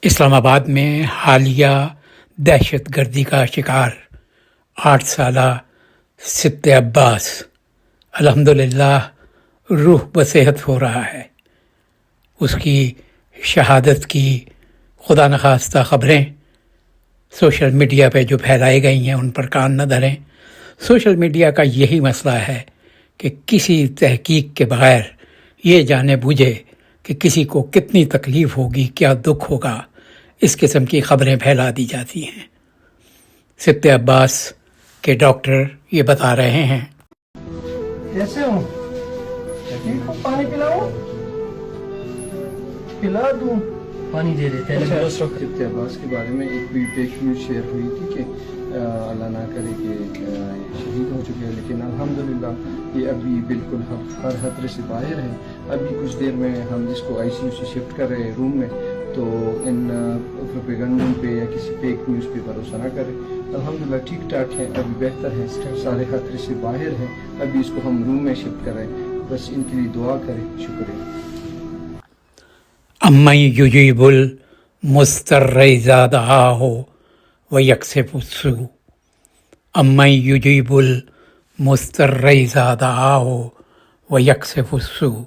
اسلام آباد میں حالیہ دہشت گردی کا شکار 8 سالہ سبط عباس الحمدللہ روح بصحت ہو رہا ہے۔ اس کی شہادت کی خدا نخواستہ خبریں سوشل میڈیا پہ جو پھیلائی گئی ہیں ان پر کان نہ دھریں۔ سوشل میڈیا کا یہی مسئلہ ہے کہ کسی تحقیق کے بغیر یہ جانے بوجھے کہ کسی کو کتنی تکلیف ہوگی، کیا دکھ ہوگا، اس قسم کی خبریں پھیلا دی جاتی ہیں۔ سبط عباس کے ڈاکٹر یہ بتا رہے ہیں۔ کیسے ہوں؟ پانی پلاؤ؟ پلا دوں؟ پانی دے دیتے ہیں۔ سبط عباس کے بارے میں ایک بھی پیش نیوز شیئر ہوئی تھی کہ اللہ نہ کرے کہ شہید ہو چکے ہیں، لیکن الحمدللہ یہ ابھی بالکل ہر خطرے سے باہر ہے۔ ابھی کچھ دیر میں ہم اس کو آئی سی یو سے شفٹ کر رہے ہیں روم میں، تو ان پروپیگنڈوں پہ یا کسی فیک نیوز پہ بھروسہ نہ کریں۔ الحمدللہ ٹھیک ٹھاک ہے، ابھی بہتر ہے، سارے خطرے سے باہر ہیں۔ ابھی اس کو ہم روم میں شفٹ کر رہے ہیں، بس ان کے لیے دعا کریں۔ شکریہ۔ امن یجیب المضطر اذا دعاہ ویکشف السوء، امن یجیب المضطر اذا دعاہ ویکشف السوء۔